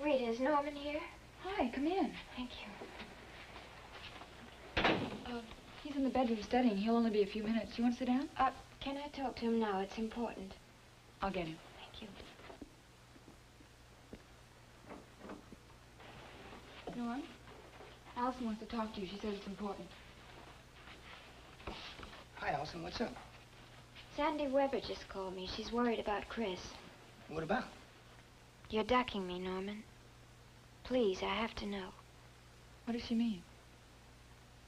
Rita, is Norman here? Hi, come in. Thank you. He's in the bedroom studying. He'll only be a few minutes. You want to sit down? Can I talk to him now? It's important. I'll get him. Thank you. Norm, Allison wants to talk to you. She says it's important. Hi, Allison. What's up? Sandy Weber just called me. She's worried about Chris. What about? You're ducking me, Norman. Please, I have to know. What does she mean?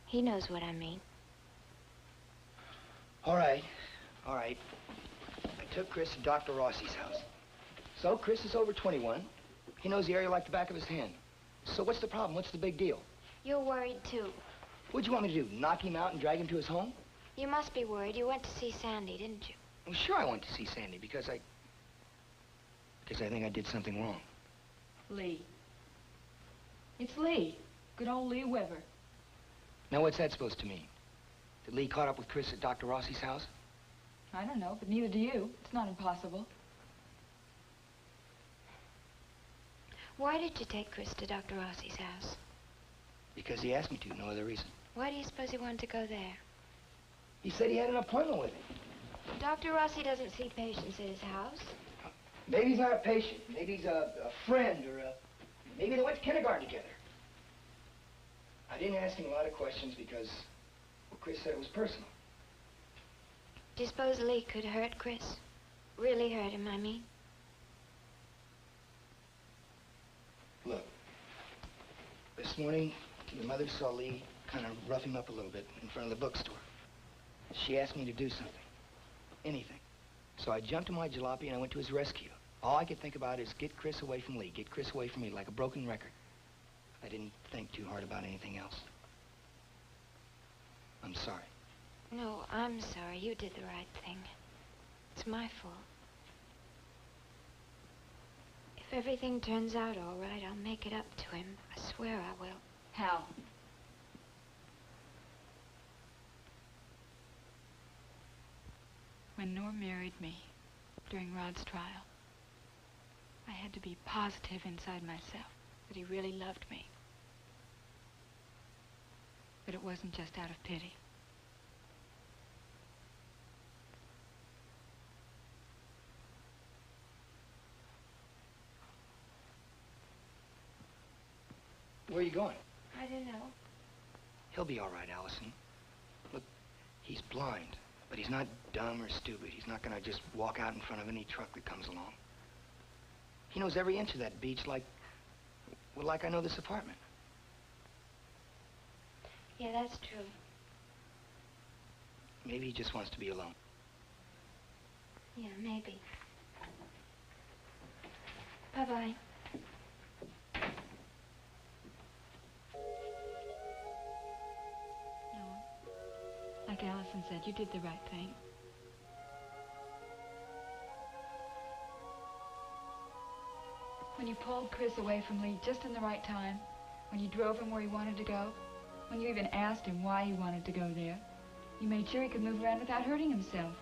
He knows what I mean. All right. I took Chris to Dr. Rossi's house. So, Chris is over 21. He knows the area like the back of his hand. So what's the problem? What's the big deal? You're worried, too. What'd you want me to do? Knock him out and drag him to his home? You must be worried. You went to see Sandy, didn't you? Well, sure I went to see Sandy because I think I did something wrong. Lee. It's Lee. Good old Lee Weber. Now, what's that supposed to mean? That Lee caught up with Chris at Dr. Rossi's house? I don't know, but neither do you. It's not impossible. Why did you take Chris to Dr. Rossi's house? Because he asked me to, no other reason. Why do you suppose he wanted to go there? He said he had an appointment with him. Dr. Rossi doesn't see patients at his house. Maybe he's not a patient. Maybe he's a friend or maybe they went to kindergarten together. I didn't ask him a lot of questions because, well, Chris said it was personal. Do you suppose Lee could hurt Chris? Really hurt him, I mean? Look, this morning, your mother saw Lee kind of rough him up a little bit in front of the bookstore. She asked me to do something. Anything. So I jumped to my jalopy and I went to his rescue. All I could think about is get Chris away from Lee, get Chris away from me, like a broken record. I didn't think too hard about anything else. I'm sorry. No, I'm sorry. You did the right thing. It's my fault. If everything turns out all right, I'll make it up to him. I swear I will. How? When Norm married me during Rod's trial, I had to be positive inside myself that he really loved me. But it wasn't just out of pity. Where are you going? I don't know. He'll be all right, Allison. Look, he's blind, but he's not dumb or stupid. He's not gonna just walk out in front of any truck that comes along. He knows every inch of that beach like I know this apartment. Yeah, that's true. Maybe he just wants to be alone. Yeah, maybe. Bye-bye. Like Allison said, you did the right thing. When you pulled Chris away from Lee just in the right time, when you drove him where he wanted to go, when you even asked him why he wanted to go there, you made sure he could move around without hurting himself.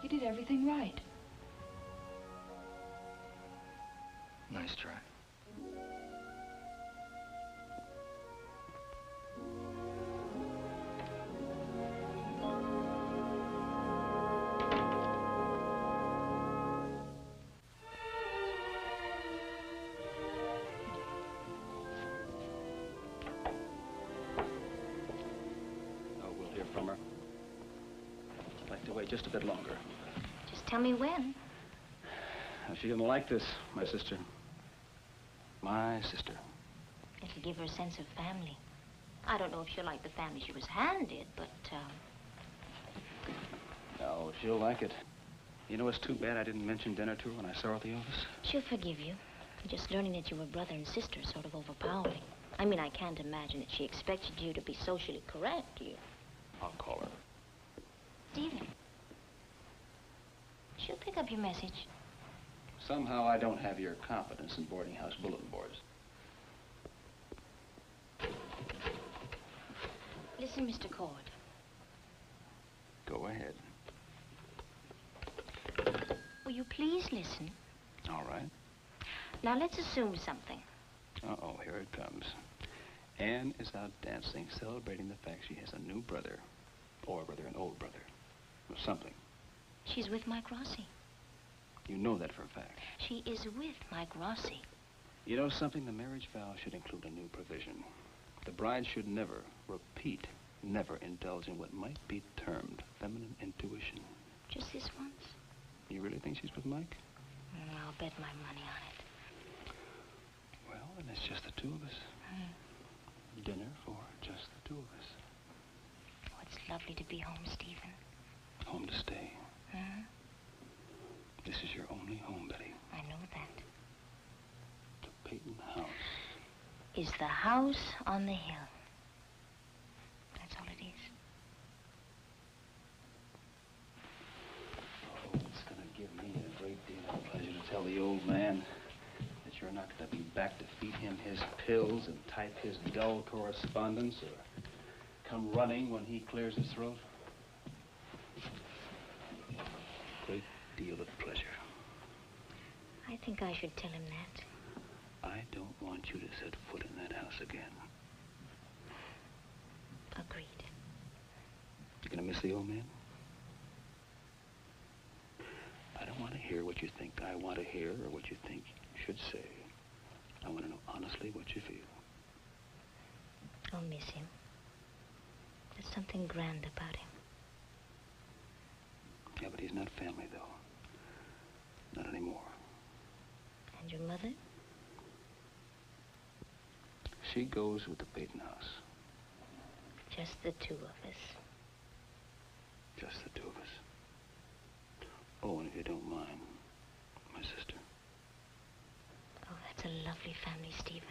You did everything right. Nice try. Just a bit longer. Just tell me when. She didn't like this, my sister. My sister. It'll give her a sense of family. I don't know if she'll like the family she was handed, but, No, she'll like it. You know, it's too bad I didn't mention dinner to her when I saw her at the office. She'll forgive you. Just learning that you were brother and sister is sort of overpowering. I mean, I can't imagine that she expected you to be socially correct, you. I'll call her. Steven. She'll pick up your message. Somehow I don't have your confidence in boarding house bulletin boards. Listen, Mr. Cord. Go ahead. Will you please listen? All right. Now, let's assume something. Uh-oh, here it comes. Anne is out dancing, celebrating the fact she has a new brother. Or rather, an old brother. Or something. She's with Mike Rossi. You know that for a fact. She is with Mike Rossi. You know something? The marriage vow should include a new provision. The bride should never, repeat, never indulge in what might be termed feminine intuition. Just this once? You really think she's with Mike? I'll bet my money on it. Well, then it's just the two of us. Dinner for just the two of us. Oh, it's lovely to be home, Stephen. Home to stay. This is your only home, Betty. I know that. The Peyton house. Is the house on the hill. That's all it is. Oh, it's going to give me a great deal of pleasure to tell the old man that you're not going to be back to feed him his pills and type his dull correspondence or come running when he clears his throat. Great deal of pleasure. I think I should tell him that. I don't want you to set foot in that house again. Agreed. You gonna miss the old man? I don't want to hear what you think I want to hear or what you think you should say. I want to know honestly what you feel. I'll miss him. There's something grand about him. Yeah, but he's not family, though. Not anymore. And your mother? She goes with the Peyton house. Just the two of us. Just the two of us. Oh, and if you don't mind, my sister. Oh, that's a lovely family, Stephen.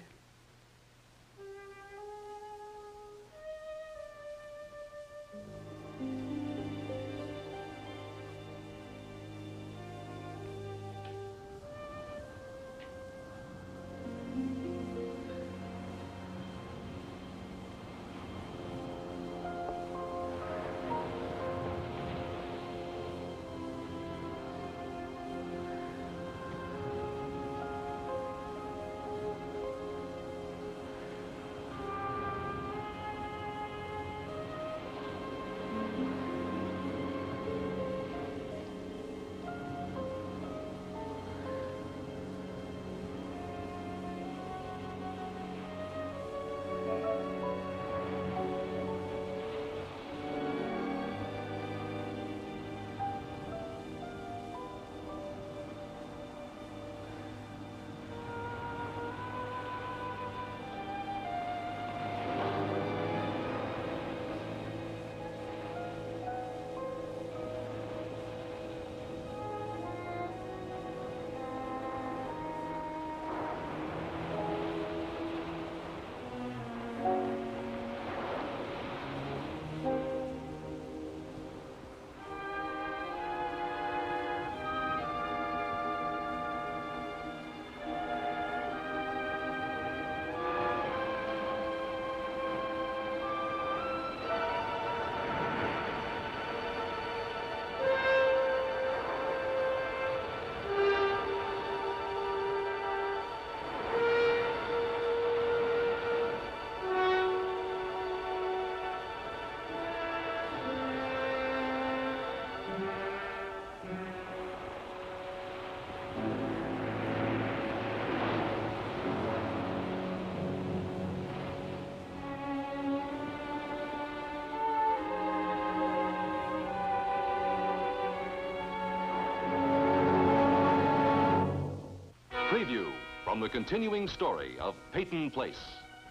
Preview from the continuing story of Peyton Place.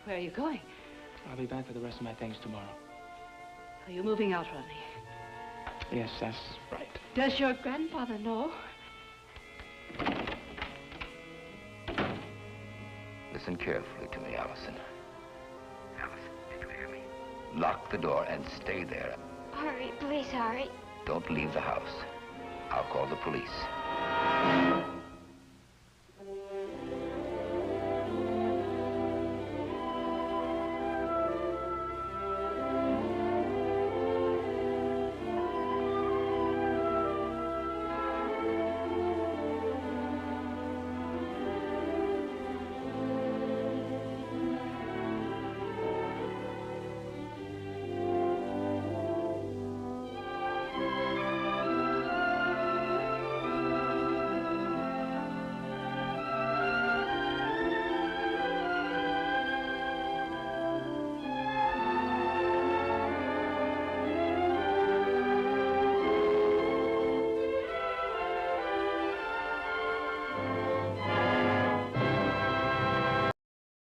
Where are you going? I'll be back for the rest of my things tomorrow. Are you moving out, Rodney? Yes, that's right. Does your grandfather know? Listen carefully to me, Allison. Allison, did you hear me? Lock the door and stay there. Hurry, please hurry. Don't leave the house. I'll call the police.